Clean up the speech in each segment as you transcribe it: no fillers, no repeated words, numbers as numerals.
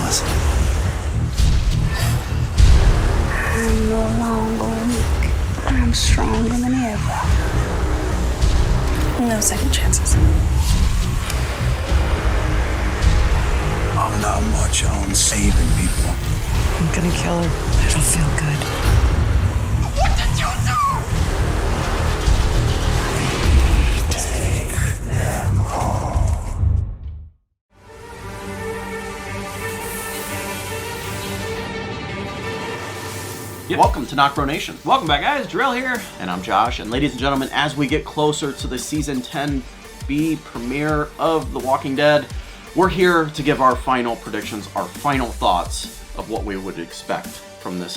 us. I'm no longer weak. I'm stronger than ever. No second chances. I'm not much on saving people. I'm gonna kill her. It'll feel good. What did you do? Take them all. Yep. Welcome to NocBro Nation. Welcome back, guys. Jarrell here. And I'm Josh. And ladies and gentlemen, as we get closer to the Season 10B premiere of The Walking Dead, we're here to give our final predictions, our final thoughts of what we would expect from this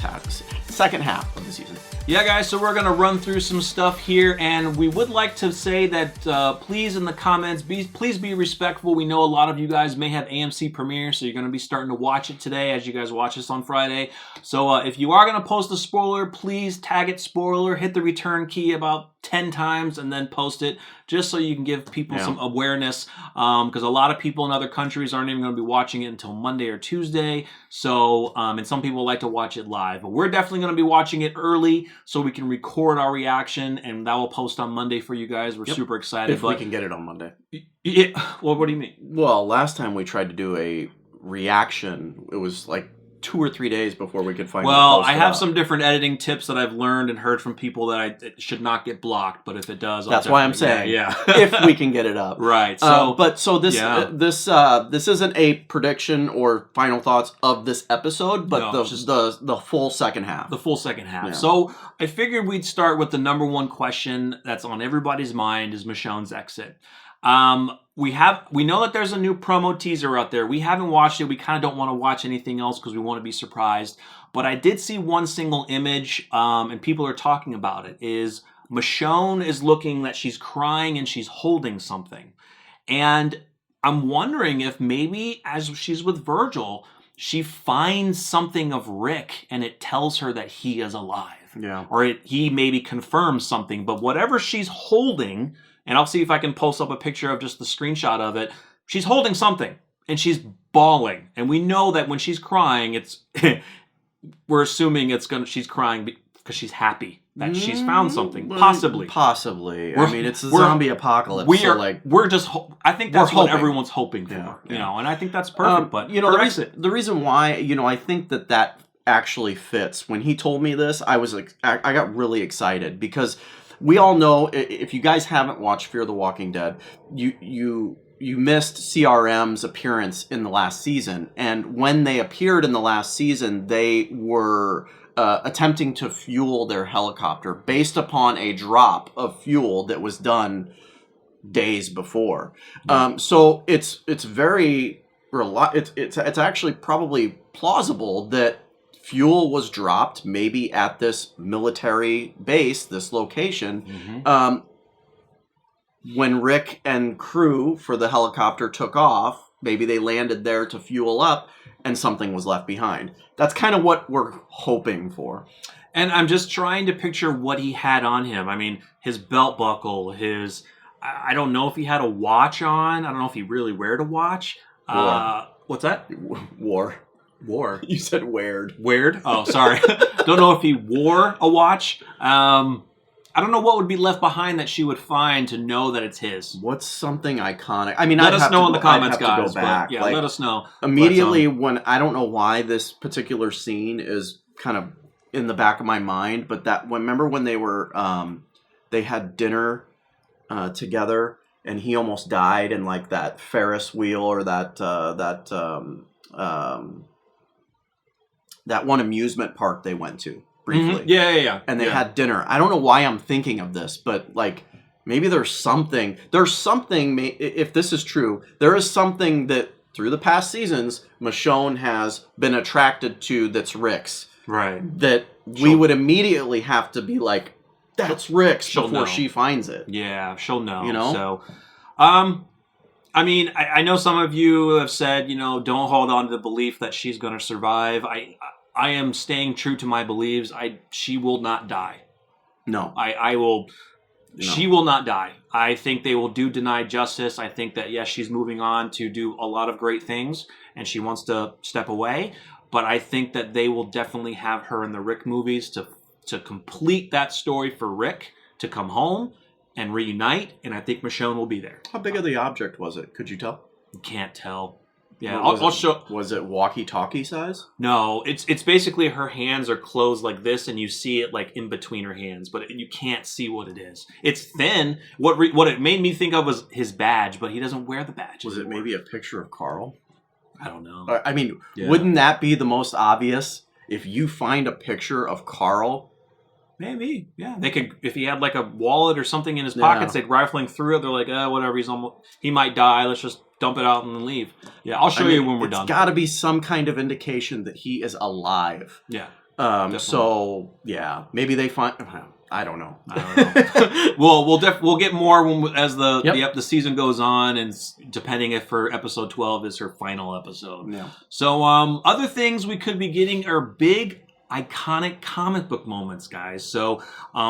second half of the season. Yeah, guys, so we're going to run through some stuff here, and we would like to say that please, in the comments, please be respectful. We know a lot of you guys may have AMC Premiere, so you're going to be starting to watch it today as you guys watch this on Friday. So if you are going to post a spoiler, please tag it spoiler, hit the return key about 10 times, and then post it, just so you can give people some awareness, because a lot of people in other countries aren't even going to be watching it until Monday or Tuesday, so, and some people like to watch it live, but we're definitely going to be watching it early, so we can record our reaction, and that will post on Monday for you guys. We're super excited. If we can get it on Monday. Yeah. Well, what do you mean? Well, last time we tried to do a reaction, it was like 2 or 3 days before we could finally post I it have up. some different editing tips that I've learned and heard from people that it should not get blocked, but if it does, that's why I'm saying, if we can get it up, right? So, this isn't a prediction or final thoughts of this episode, but the full second half. The full second half. Yeah. So I figured we'd start with the number one question that's on everybody's mind: is Michonne's exit. We know that there's a new promo teaser out there. We haven't watched it. We kind of don't want to watch anything else because we want to be surprised. But I did see one single image, and people are talking about it, is Michonne is looking that she's crying and she's holding something. And I'm wondering if maybe as she's with Virgil, she finds something of Rick and it tells her that he is alive. Yeah. Or he maybe confirms something. But whatever she's holding... And I'll see if I can post up a picture of just the screenshot of it. She's holding something, and she's bawling. And we know that when she's crying, it's we're assuming she's crying because she's happy that she's found something. Possibly. I mean, it's a zombie apocalypse. I think that's what everyone's hoping for. You know, and I think that's perfect. But you know, the reason why, you know, I think that actually fits. When he told me this, I got really excited because we all know, if you guys haven't watched Fear the Walking Dead, you missed CRM's appearance in the last season. And when they appeared in the last season, they were attempting to fuel their helicopter based upon a drop of fuel that was done days before. So it's actually probably plausible that fuel was dropped maybe at this military base, this location, when Rick and crew for the helicopter took off. Maybe they landed there to fuel up and something was left behind. That's kind of what we're hoping for. And I'm just trying to picture what he had on him. I mean, his belt buckle, I don't know if he had a watch on. I don't know if he really wore a watch. What's that? Wore. You said weird. Weird? Oh, sorry. Don't know if he wore a watch. I don't know what would be left behind that she would find to know that it's his. What's something iconic? I mean, let us know in the comments, guys. Go back. Yeah, let us know. Immediately when I don't know why this particular scene is kind of in the back of my mind, but remember when they were they had dinner together and he almost died in like that Ferris wheel or that one amusement park they went to briefly. Mm-hmm. Yeah. And they had dinner. I don't know why I'm thinking of this, but like maybe there's something, if this is true, there is something that through the past seasons, Michonne has been attracted to that's Rick's. Right. That we would immediately have to be like, that's Rick's before she finds it. Yeah, she'll know. You know? So, I mean, I know some of you have said, you know, don't hold on to the belief that she's going to survive. I am staying true to my beliefs. She will not die. No. I will She will not die. I think they will do denied justice. I think that, yes, she's moving on to do a lot of great things, and she wants to step away. But I think that they will definitely have her in the Rick movies to complete that story for Rick to come home and reunite, and I think Michonne will be there. How big of the object was it? Could you tell? You can't tell. Yeah, I'll show. Was it walkie-talkie size? No, it's basically her hands are closed like this, and you see it like in between her hands, but you can't see what it is. It's thin. What it made me think of was his badge, but he doesn't wear the badge. Was it maybe a picture of Carl? I don't know. I mean, wouldn't that be the most obvious? If you find a picture of Carl... Maybe, yeah. They could, if he had like a wallet or something in his pockets, they'd rifling through it. They're like, whatever. He might die. Let's just dump it out and then leave. Yeah, I'll show you when we're done. It's got to be some kind of indication that he is alive. Yeah. So yeah, maybe they find. I don't know. We'll get more as the season goes on, and depending if her episode 12 is her final episode. Yeah. So other things we could be getting are big, iconic comic book moments, guys. So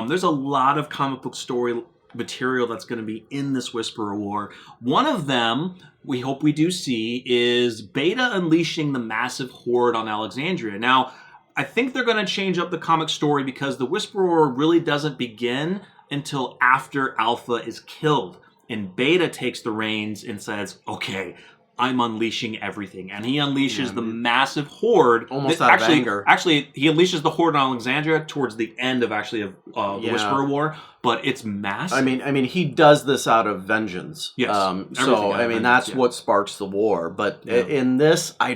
there's a lot of comic book story material that's going to be in this Whisperer War. One of them we hope we do see is Beta unleashing the massive horde on Alexandria. Now, I think they're going to change up the comic story because the Whisperer War really doesn't begin until after Alpha is killed. And Beta takes the reins and says, okay, I'm unleashing everything. And he unleashes the massive horde. Almost out of anger. Actually, he unleashes the horde on Alexandria towards the end of the Whisperer War. But it's massive. I mean, he does this out of vengeance. Yes. That's what sparks the war. But in this, I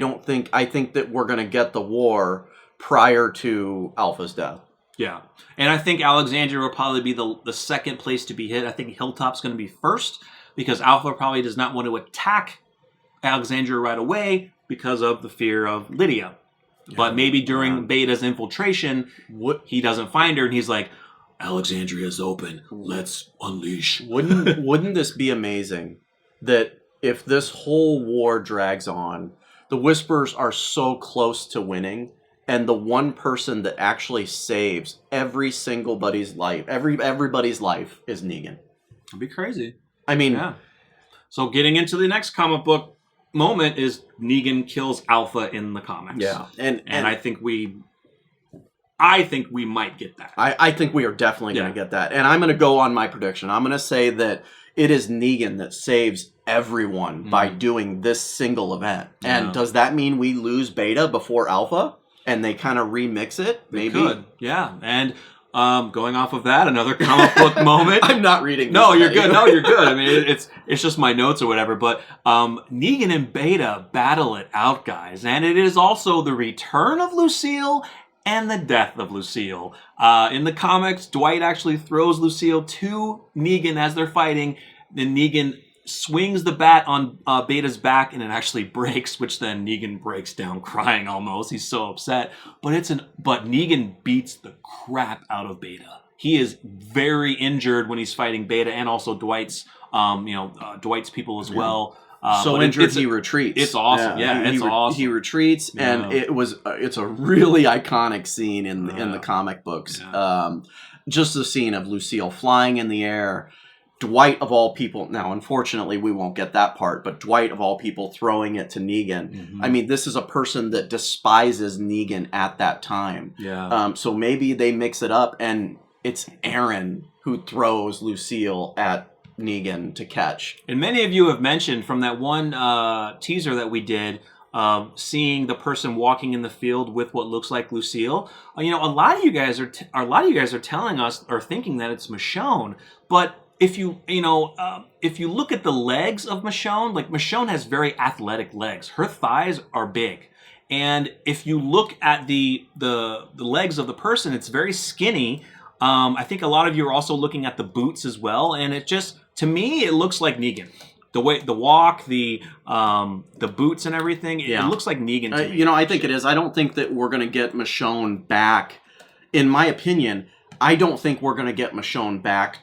think that we're going to get the war prior to Alpha's death. Yeah. And I think Alexandria will probably be the second place to be hit. I think Hilltop's going to be first because Alpha probably does not want to attack Alexandria right away because of the fear of Lydia. Yeah, but maybe during Beta's infiltration, he doesn't find her and he's like, Alexandria is open. Let's unleash. Wouldn't this be amazing that if this whole war drags on, the Whisperers are so close to winning, and the one person that actually saves every single buddy's life, everybody's life, is Negan? That'd be crazy. I mean, So getting into the next comic book moment is Negan kills Alpha in the comics. Yeah, and I think we might get that. I think we are definitely going to get that, and I'm going to go on my prediction. I'm going to say that it is Negan that saves everyone by doing this single event. And does that mean we lose Beta before Alpha? And they kind of remix it, maybe? They could, yeah. And going off of that, another comic book moment. I'm not reading this. No, you're good. No, you're good. I mean, it's just my notes or whatever. But Negan and Beta battle it out, guys. And it is also the return of Lucille and the death of Lucille. In the comics, Dwight actually throws Lucille to Negan as they're fighting. Then Negan swings the bat on Beta's back and it actually breaks, which then Negan breaks down crying almost. He's so upset. But Negan beats the crap out of Beta. He is very injured when he's fighting Beta and also Dwight's Dwight's people as well. So injured he retreats. It's awesome. It's awesome. He retreats, and it's a really iconic scene in the comic books. Yeah. Just the scene of Lucille flying in the air. Dwight, of all people, now unfortunately we won't get that part, but Dwight, of all people, throwing it to Negan. Mm-hmm. I mean, this is a person that despises Negan at that time. Yeah. So maybe they mix it up, and it's Aaron who throws Lucille at Negan to catch. And many of you have mentioned from that one teaser that we did, seeing the person walking in the field with what looks like Lucille. A lot of you guys are telling us or thinking that it's Michonne, but if you look at the legs of Michonne, like Michonne has very athletic legs. Her thighs are big. And if you look at the legs of the person, it's very skinny. I think a lot of you are also looking at the boots as well. And it just, to me, it looks like Negan. The way, the walk, the boots and everything, it looks like Negan to me. I think it is. I don't think that we're going to get Michonne back. In my opinion, I don't think we're going to get Michonne back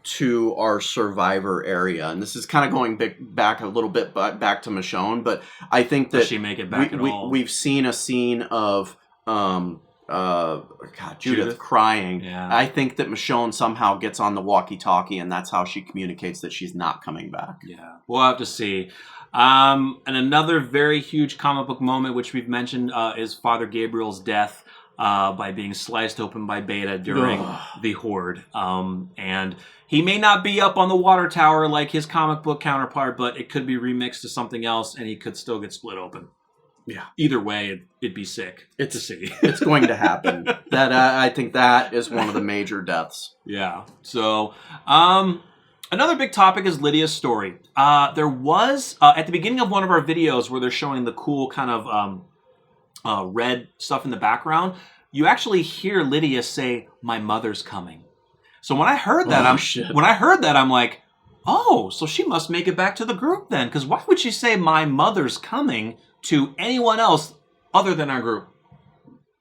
to our Survivor area, and this is kind of going back a little bit back to Michonne, but I think that does she make it back at all? We've seen a scene of Judith crying. Yeah. I think that Michonne somehow gets on the walkie-talkie, and that's how she communicates that she's not coming back. Yeah, we'll have to see. And another very huge comic book moment, which we've mentioned, is Father Gabriel's death by being sliced open by Beta during the Horde. And he may not be up on the water tower like his comic book counterpart, but it could be remixed to something else, and he could still get split open. Yeah. Either way, it'd be sick to see. It's going to happen. That I think that is one of the major deaths. Yeah. So, another big topic is Lydia's story. There was, at the beginning of one of our videos where they're showing the cool kind of red stuff in the background, you actually hear Lydia say, "My mother's coming." So when I heard that, I'm like, oh, so she must make it back to the group then. Because why would she say, "My mother's coming" to anyone else other than our group?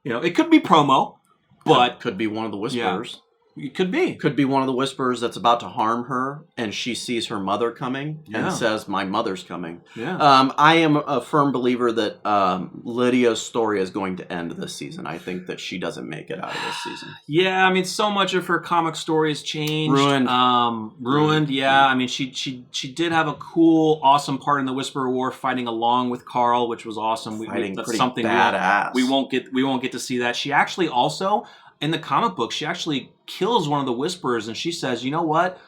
You know, it could be promo, but... Could be one of the Whisperers. Yeah, it could be. Could be one of the Whisperers that's about to harm her, and she sees her mother coming and says, "My mother's coming." Yeah. I am a firm believer that Lydia's story is going to end this season. I think that she doesn't make it out of this season. Yeah, I mean, so much of her comic story has changed. Ruined. Yeah, I mean, she did have a cool, awesome part in the Whisperer War, fighting along with Carl, which was awesome. That's pretty something badass. we won't get to see that. She actually also, in the comic book, she actually kills one of the Whisperers, and she says, "You know what?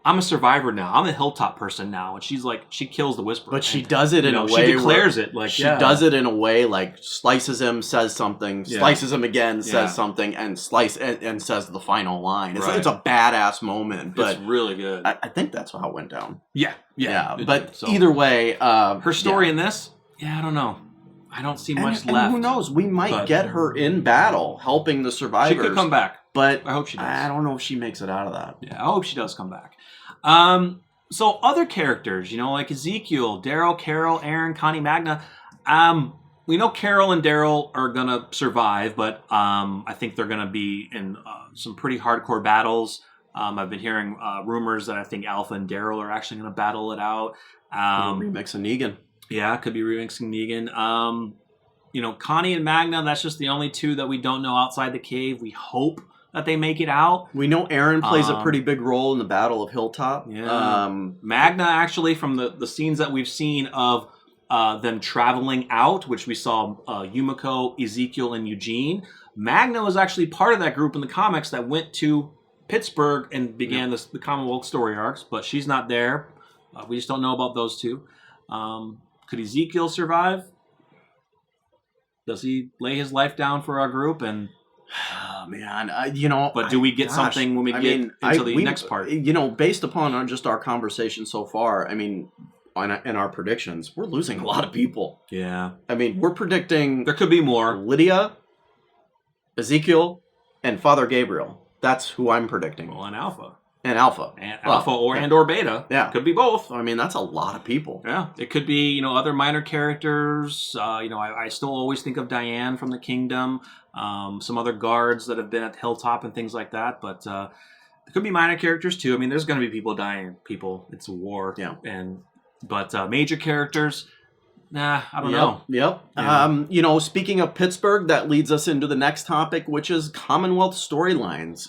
I'm a survivor now. I'm a hilltop person now." And she's like, she kills the Whisperer. But she does it in a way. She declares it like she does it in a way like slices him, says something, slices him again, says something, and and says the final line. It's a badass moment. But it's really good. I think that's how it went down. Yeah. But either way, her story in this, I don't know. I don't see much left. And who knows? We might get her in battle, helping the survivors. She could come back. But I hope she does. I don't know if she makes it out of that. Yeah, I hope she does come back. So other characters, like Ezekiel, Daryl, Carol, Aaron, Connie, Magna. We know Carol and Daryl are going to survive, but I think they're going to be in some pretty hardcore battles. I've been hearing rumors that I think Alpha and Daryl are actually going to battle it out. Remix of Negan. Yeah, could be remixing Negan. Connie and Magna, that's just the only two that we don't know outside the cave. We hope that they make it out. We know Aaron plays a pretty big role in the Battle of Hilltop. Yeah. Magna, actually, from the scenes that we've seen of them traveling out, which we saw Yumiko, Ezekiel, and Eugene, Magna was actually part of that group in the comics that went to Pittsburgh and began the Commonwealth story arcs, but she's not there. We just don't know about those two. Could Ezekiel survive? Does he lay his life down for our group? And man, but do we get something when we get into the next part? Based upon just our conversation so far, in our predictions, we're losing a lot of people. Yeah. We're predicting there could be more. Lydia, Ezekiel, and Father Gabriel. That's who I'm predicting. Well, and Alpha. And Alpha. or Beta. Yeah. Could be both. That's a lot of people. Yeah. It could be, other minor characters. I still always think of Diane from the Kingdom. Some other guards that have been at Hilltop and things like that. But there could be minor characters too. There's going to be people dying. It's a war. Yeah. But major characters, I don't know. Yep. Yeah. Speaking of Pittsburgh, that leads us into the next topic, which is Commonwealth Storylines.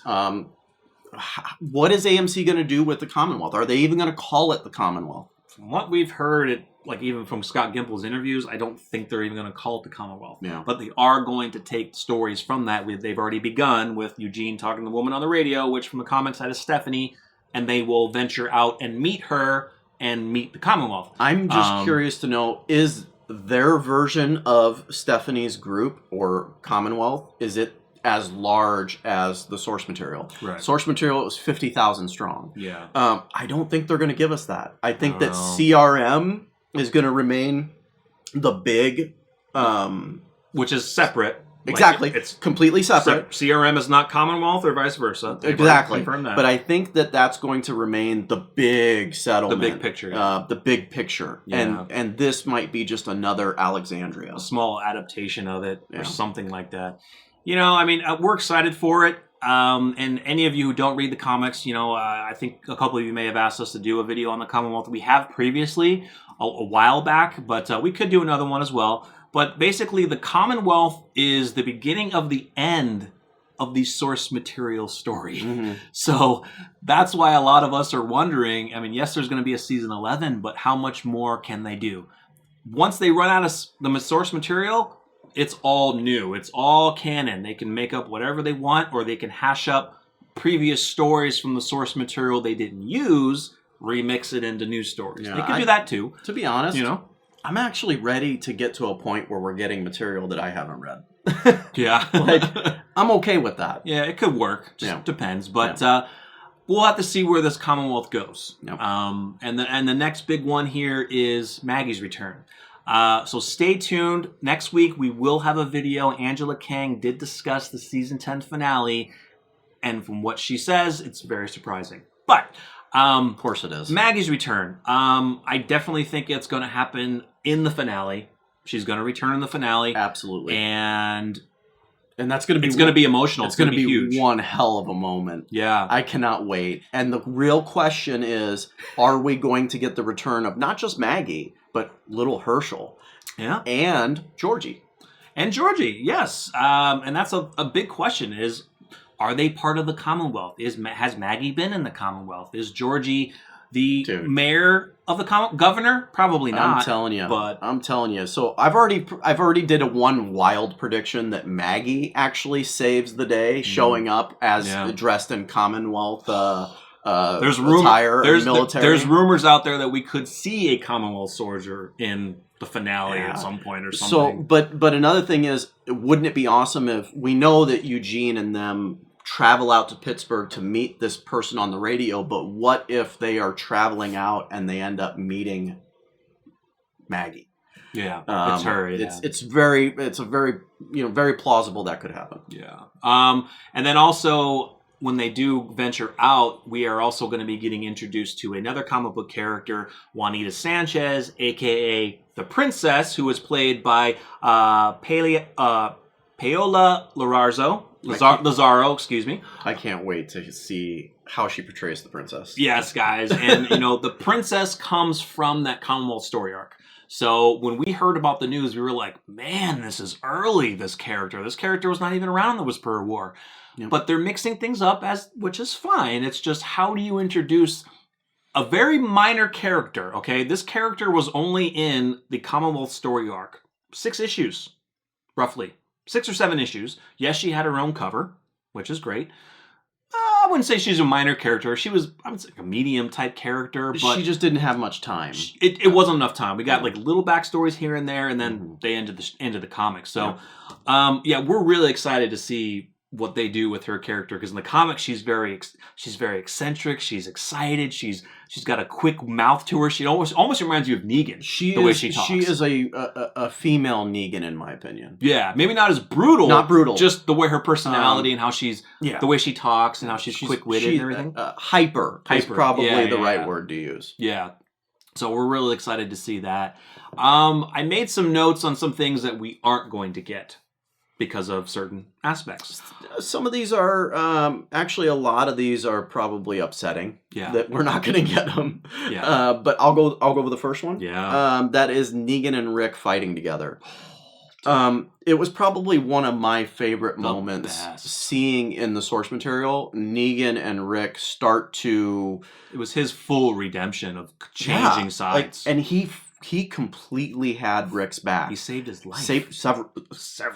What is AMC going to do with the Commonwealth? Are they even going to call it the Commonwealth? From what we've heard, even from Scott Gimple's interviews, I don't think they're even going to call it the Commonwealth. Yeah. But they are going to take stories from that. They've already begun with Eugene talking to the woman on the radio, which from the comic side is Stephanie, and they will venture out and meet her and meet the Commonwealth. I'm just curious to know, is their version of Stephanie's group or Commonwealth, is it as large as the source material? Right. Source material was 50,000 strong. Yeah. I don't think they're going to give us that. I think that CRM is going to remain the big... which is separate. Exactly. It's completely separate. CRM is not Commonwealth or vice versa. Exactly. Confirmed that. But I think that that's going to remain the big settlement. The big picture. The big picture. Yeah. And this might be just another Alexandria. A small adaptation of it or something like that. We're excited for it. And any of you who don't read the comics, I think a couple of you may have asked us to do a video on the Commonwealth. We have previously, a while back, but we could do another one as well. But basically, the Commonwealth is the beginning of the end of the source material story. Mm-hmm. So that's why a lot of us are wondering, I mean, yes, there's going to be a season 11, but how much more can they do? Once they run out of the source material, it's all new. It's all canon. They can make up whatever they want, or they can hash up previous stories from the source material they didn't use, remix it into new stories. Yeah, they can do that too. To be honest, You know? I'm actually ready to get to a point where we're getting material that I haven't read. Yeah. Like, I'm okay with that. Yeah, it could work. Just Yeah. depends. But we'll have to see where this Commonwealth goes. Yep. And the next big one here is Maggie's return. So stay tuned. Next week we will have a video. Angela Kang did discuss the season 10 finale, and from what she says, it's very surprising. But Of course it is. Maggie's return. I definitely think it's going to happen in the finale. She's going to return in the finale. Absolutely. And that's going to be... it's going to be emotional. It's going to be huge. one hell of a moment. Yeah. I cannot wait. And the real question is, are we going to get the return of not just Maggie, but little Herschel Yeah. and Georgie? And Georgie, yes. And that's a big question is, are they part of the Commonwealth? Has Maggie been in the Commonwealth? Is Georgie the mayor of the governor? Probably not. I'm telling you. But I'm telling you. So I've already did a one wild prediction that Maggie actually saves the day, showing up as dressed in Commonwealth there's attire and military. There's rumors out there that we could see a Commonwealth soldier in the finale at some point or something. So, but another thing is, wouldn't it be awesome if we know that Eugene and them travel out to Pittsburgh to meet this person on the radio, but what if they are traveling out and they end up meeting Maggie? Yeah, it's her. Yeah. It's very very plausible that could happen. Yeah. And then also, when they do venture out, we are also going to be getting introduced to another comic book character, Juanita Sanchez, a.k.a. the Princess, who was played by Paola Lazaro, excuse me. I can't wait to see how she portrays the princess. Yes, guys. And, the Princess comes from that Commonwealth story arc. So when we heard about the news, we were like, man, this is early, this character. This character was not even around in the Whisperer War. Yep. But they're mixing things up, which is fine. It's just, how do you introduce a very minor character, okay? This character was only in the Commonwealth story arc. 6 issues, roughly. 6 or 7 issues. Yes, she had her own cover, which is great. I wouldn't say she's a minor character. She was, I would say, a medium type character, but she just didn't have much time. It wasn't enough time. We got like little backstories here and there, and then they ended the comic. So, we're really excited to see what they do with her character, because in the comics she's very eccentric. She's excited. She's got a quick mouth to her. She almost reminds you of Negan. Way she talks. She is a female Negan, in my opinion. Yeah, maybe not as brutal. Not brutal. Just the way her personality and how the way she talks and how she's quick-witted and everything. Hyper is probably the right word to use. Yeah. So we're really excited to see that. I made some notes on some things that we aren't going to get because of certain aspects. Some of these are, actually a lot of these are probably upsetting. Yeah. That we're not going to get them. Yeah. But I'll go with the first one. Yeah. That is Negan and Rick fighting together. It was probably one of my favorite moments seeing in the source material It Negan and Rick start to... It was his full redemption of changing sides. and he completely had Rick's back. He saved his life. Saved several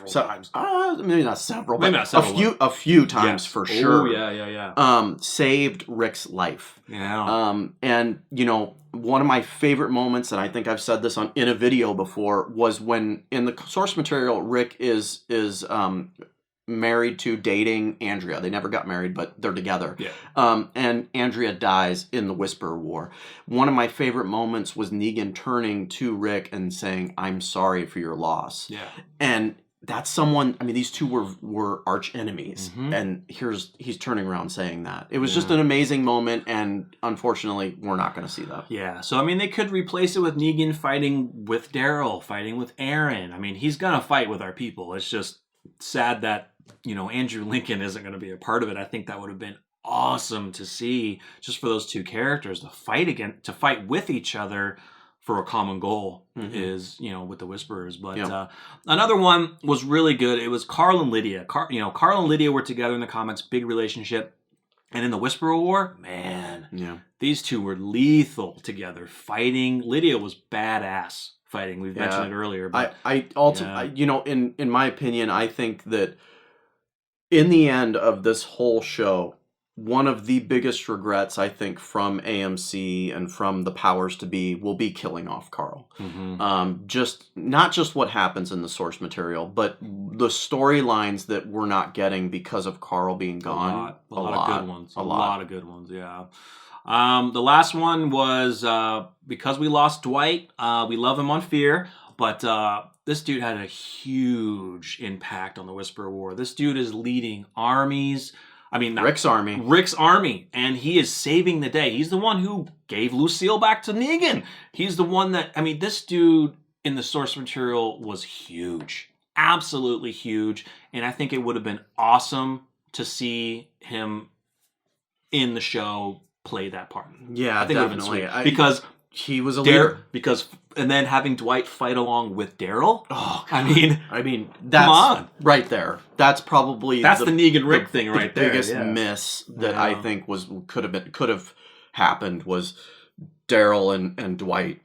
times. Maybe not several, maybe but not several. a few times for sure. Oh, yeah. Saved Rick's life. Yeah. And one of my favorite moments, and I think I've said this in a video before, was when in the source material Rick is married to dating Andrea. They never got married, but they're together. Yeah. And Andrea dies in the Whisperer War. One of my favorite moments was Negan turning to Rick and saying, "I'm sorry for your loss." Yeah. And that's someone, I mean, these two were arch enemies. Mm-hmm. And he's turning around saying that. It was just an amazing moment, and unfortunately, we're not going to see that. Yeah. So, I mean, they could replace it with Negan fighting with Daryl, fighting with Aaron. I mean, he's going to fight with our people. It's just sad that Andrew Lincoln isn't going to be a part of it. I think that would have been awesome to see, just for those two characters to fight with each other for a common goal is, you know, with the Whisperers. But another one was really good. It was Carl and Lydia. Carl and Lydia were together in the comics, big relationship. And in the Whisperer War, man, these two were lethal together, fighting. Lydia was badass fighting. We've mentioned it earlier. But you know, in my opinion, I think that in the end of this whole show, one of the biggest regrets, I think, from AMC and from the powers to be will be killing off Carl. Not just what happens in the source material, but the storylines that we're not getting because of Carl being gone. A lot of good ones. A lot of good ones, yeah. The last one was because we lost Dwight. We love him on Fear, but this dude had a huge impact on the Whisperer War. This dude is leading armies. I mean, Rick's army, and he is saving the day. He's the one who gave Lucille back to Negan. He's the one that, I mean, this dude in the source material was huge, absolutely huge, and I think it would have been awesome to see him in the show play that part. Yeah, I think definitely. It would have been sweet because he was a leader. And then having Dwight fight along with Daryl. Oh, God. I mean, that's come on. Right there. That's probably the Negan Rick thing right there. The biggest miss that I think could have happened was Daryl and Dwight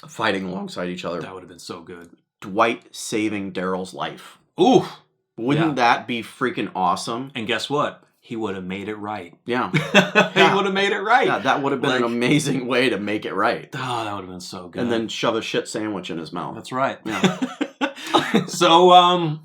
fighting alongside each other. That would have been so good. Dwight saving Daryl's life. Ooh, wouldn't that be freaking awesome? And guess what? He would have made it right. Yeah. He would have made it right. Yeah, that would have been an amazing way to make it right. Oh, that would have been so good. And then shove a shit sandwich in his mouth. That's right. Yeah. So,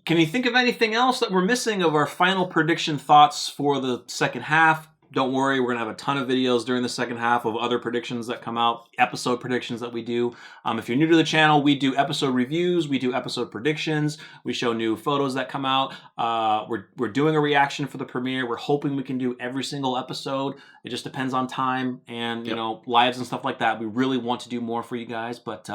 can you think of anything else that we're missing of our final prediction thoughts for the second half? Don't worry, we're going to have a ton of videos during the second half of other predictions that come out, episode predictions that we do. If you're new to the channel, we do episode reviews, we do episode predictions, we show new photos that come out. We're doing a reaction for the premiere. We're hoping we can do every single episode. It just depends on time and, you know, lives and stuff like that. We really want to do more for you guys, but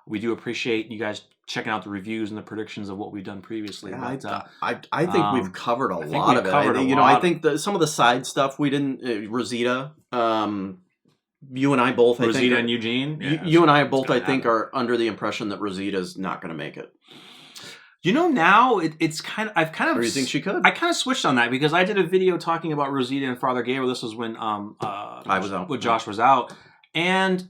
we do appreciate you guys checking out the reviews and the predictions of what we've done previously. Yeah, but, I think we've covered a lot of it. I think some of the side stuff we didn't. Rosita, you and I both. Rosita and Eugene. Yeah, you and I both, I think, are under the impression that Rosita's not going to make it. You know, now it's kind of. Or you think she could? I kind of switched on that because I did a video talking about Rosita and Father Gabriel. This was when I was out. When Josh was out, and.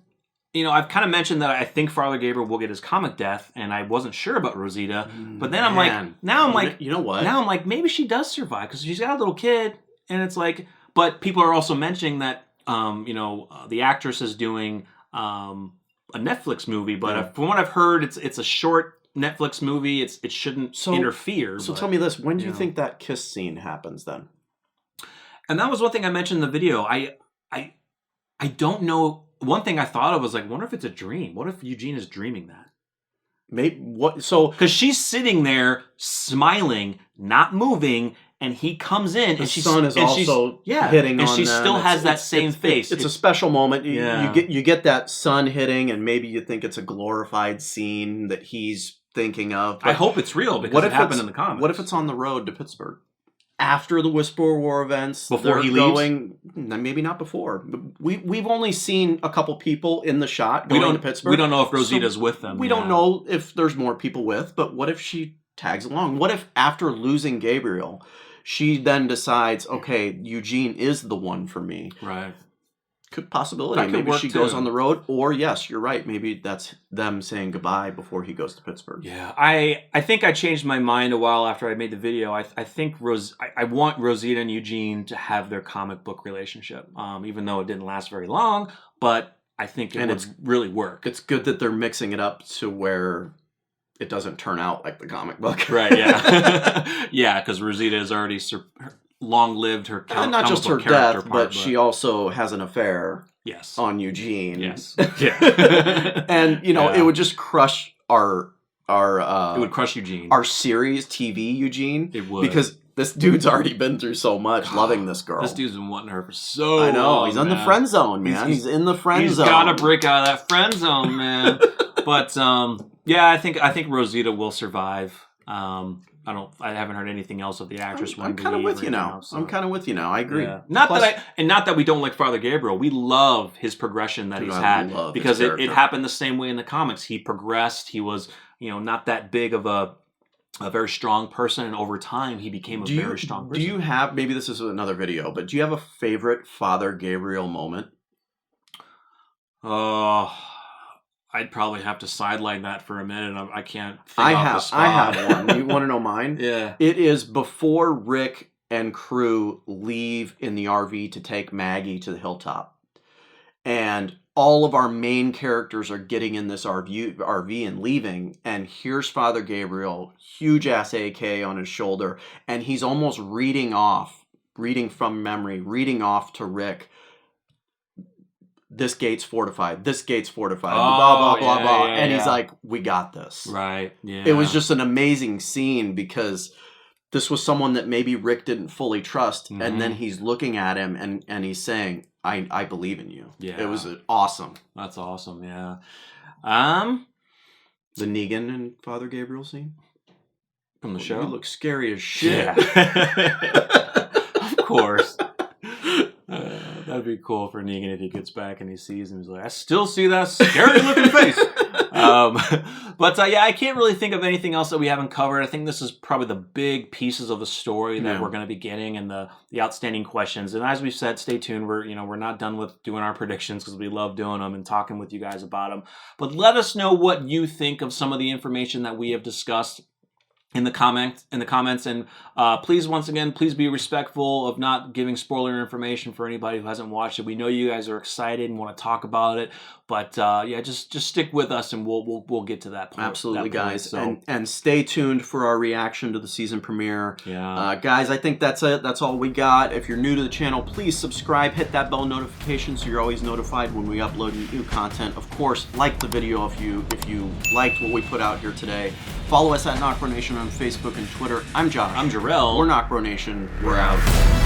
You know, I've kind of mentioned that I think Father Gabriel will get his comic death, and I wasn't sure about Rosita. But then I'm like, you know what? Now I'm like, maybe she does survive because she's got a little kid, and it's like, but people are also mentioning that, the actress is doing a Netflix movie, but from what I've heard, it's a short Netflix movie. It shouldn't interfere. So tell me this: when do you think that kiss scene happens then? And that was one thing I mentioned in the video. I don't know. One thing I thought of was like, wonder if it's a dream. What if Eugene is dreaming that? Maybe what? So because she's sitting there smiling, not moving, and he comes in, and she's sun is also hitting, and on she them. Still has that same face. It's a special moment. You get that sun hitting, and maybe you think it's a glorified scene that he's thinking of. I hope it's real because it happened in the comics. What if it's on the road to Pittsburgh? After the Whisperer War events, before he leaves, maybe not before. We've only seen a couple people in the shot going to Pittsburgh. We don't know if Rosita's with them. We don't know if there's more people with. But what if she tags along? What if after losing Gabriel, she then decides, okay, Eugene is the one for me? Right. Good possibility. Maybe she goes on the road, or yes, you're right. Maybe that's them saying goodbye before he goes to Pittsburgh. Yeah, I think I changed my mind a while after I made the video. I think I want Rosita and Eugene to have their comic book relationship, even though it didn't last very long. But I think it would really work. It's good that they're mixing it up to where it doesn't turn out like the comic book. Right? Yeah, yeah, because Rosita has already long-lived her and not just her death, but she also has an affair on Eugene. Yes. Yeah. And it would just crush our it would crush Eugene. Our series TV Eugene. It would. Because this dude's already been through so much loving this girl. This dude's been wanting her for so long. I know. He's in the friend zone, man. He's in the friend zone. He's got to break out of that friend zone, man. But yeah, I think Rosita will survive. I haven't heard anything else of the actress. I'm kind of with you now. I'm kind of with you now. I agree. Yeah. Not that we don't like Father Gabriel. We love his progression that he's had because it happened the same way in the comics. He progressed. He was, not that big of a very strong person, and over time he became a very strong person. Do you have, maybe this is another video, but do you have a favorite Father Gabriel moment? I'd probably have to sideline that for a minute. I can't think off the spot. I have one. You want to know mine? Yeah. It is before Rick and crew leave in the RV to take Maggie to the hilltop. And all of our main characters are getting in this RV and leaving. And here's Father Gabriel, huge ass AK on his shoulder. And he's almost reading from memory, reading off to Rick. This gate's fortified. This gate's fortified. Blah, blah, blah, blah. And he's like, we got this. Right. Yeah. It was just an amazing scene because this was someone that maybe Rick didn't fully trust. Mm-hmm. And then he's looking at him and he's saying, I believe in you. Yeah. It was awesome. That's awesome. Yeah. The Negan and Father Gabriel scene from the show. You look scary as shit. Yeah. Of course. That'd be cool for Negan if he gets back and he sees him. He's like, I still see that scary looking face. But I can't really think of anything else that we haven't covered. I think this is probably the big pieces of the story that we're going to be getting, and the outstanding questions. And as we've said, stay tuned. We're not done with doing our predictions because we love doing them and talking with you guys about them. But let us know what you think of some of the information that we have discussed in the comments, and please, once again, please be respectful of not giving spoiler information for anybody who hasn't watched it. We know you guys are excited and want to talk about it, but just stick with us and we'll get to that point. Absolutely, guys. So. And stay tuned for our reaction to the season premiere. Yeah, guys, I think that's it. That's all we got. If you're new to the channel, please subscribe, hit that bell notification so you're always notified when we upload new content. Of course, like the video if you liked what we put out here today. Follow us at NocBro Nation on Facebook and Twitter. I'm Josh. I'm Jarrell. We're NocBro Nation. We're out.